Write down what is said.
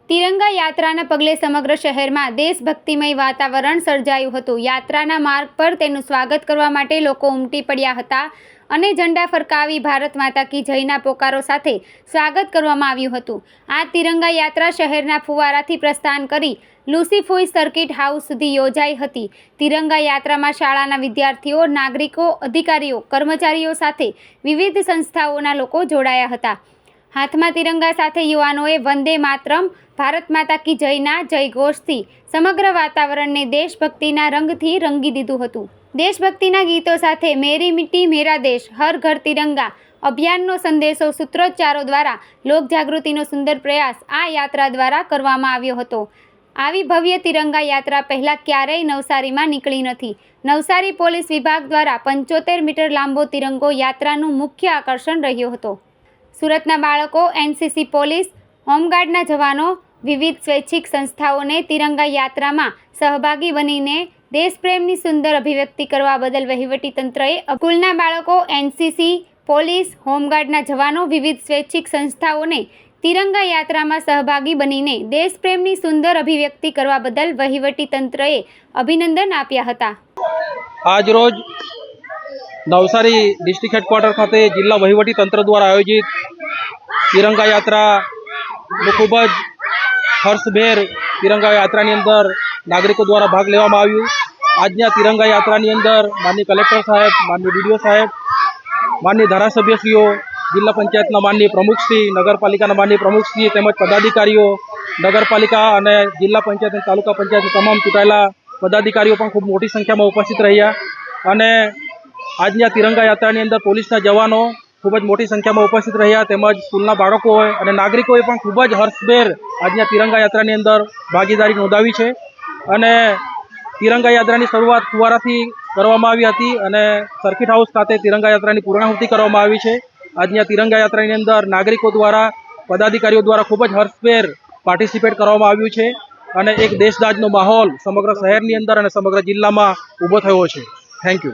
तिरंगा यात्राना पगले समग्र शहर में देशभक्तिमय वातावरण सर्जायुं हतुं। यात्राना मार्ग पर तेनुं स्वागत करवा माटे लोको उमटी पड्या हता अने झंडा फरकावी भारत माता की जयना पोकारो साथे स्वागत करवामां आव्युं हतुं। आ तिरंगा यात्रा शहेरना फुवाराथी प्रस्थान करी लूसीफोई सर्किट हाउस सुधी योजाई हती। तिरंगा यात्रा में शाळाना विद्यार्थीओ, नागरिको, अधिकारीओ, कर्मचारीओ साथे विविध संस्थाओना लोको जोड़ाया हता। हाथ में तिरंगा साथे युवानोए वंदे मातरम, भारत माता की जयना जयघोषथी समग्र वातावरण ने देशभक्तिना रंगथी रंगी दीधुं हतुं। देशभक्तिना गीतों साथे मेरी मिट्टी मेरा देश, हर घर तिरंगा अभियाननो संदेशो सूत्रोच्चारों द्वारा लोक जागृतिनो सुंदर प्रयास आ यात्रा द्वारा करवामां आव्यो हतो। आवी भव्य तिरंगा यात्रा पहला क्यारेय नवसारी में निकली नथी। नवसारी पोलीस विभाग द्वारा 75 मीटर लांबो तिरंगो यात्रानुं मुख्य आकर्षण रह्यो हतो। सूरतना बाळको, एनसीसी पोलीस, होमगार्डना जवानों, विविध स्वैच्छिक संस्थाओने तिरंगा यात्रा में सहभागी बनीने देशप्रेमनी सुंदर अभिव्यक्ति करवा बदल वहीवटी तंत्रए स्कूलना बाळको, एनसीसी पोलीस, होमगार्डना जवानों, विविध स्वैच्छिक संस्थाओने तिरंगा यात्रा में सहभागी बनीने देशप्रेमनी सुंदर अभिव्यक्ति करवा बदल वहीवटी तंत्रए अभिनंदन आप्या हता। आज रोज नवसारी डिस्ट्रिक्ट हेडक्वार्टर खाते जिल्ला वहीवटी तंत्र द्वारा आयोजित तिरंगा यात्रा खूब ज हर्षभेर तिरंगा यात्रानी अंदर नागरिकों द्वारा भाग लेवामां आव्यो। आजना तिरंगा यात्रानी अंदर माननीय कलेक्टर साहेब, माननीय डीडीओ साहेब, माननीय धारासभ्यश्रीओ, जिला पंचायतना माननीय प्रमुखश्री, नगरपालिकाना माननीय प्रमुखश्री तेमज पदाधिकारीओ, नगरपालिका अने जिला पंचायत अने तालुका पंचायत तमाम चूंटायेला पदाधिकारीओ पण खूब मोटी संख्यामां उपस्थित रह्या अने आजना तिरंगा यात्रानी अंदर पोलीसना जवानों खूब ज मोटी संख्यामां उपस्थित रह्या तेमज स्कूलना बाळकोए अने नागरिकोए पण खूब ज हर्षभेर आजना तिरंगा यात्रानी अंदर भागीदारी नोंधावी छे अने तिरंगा यात्रानी शरूआत फुवाराथी करवामां आवी हती अने सर्किट हाउस खाते तिरंगा यात्रानी पूर्णाहुति करवामां आवी छे। आजना तिरंगा यात्रानी अंदर नागरिकों द्वारा, पदाधिकारीओ द्वारा खूब ज हर्षभेर पार्टिसिपेट करवामां आव्युं छे अने एक देशदाजनो माहोल समग्र शहेरनी अंदर अने समग्र जिल्लामां ऊभो थयो छे। Thank you.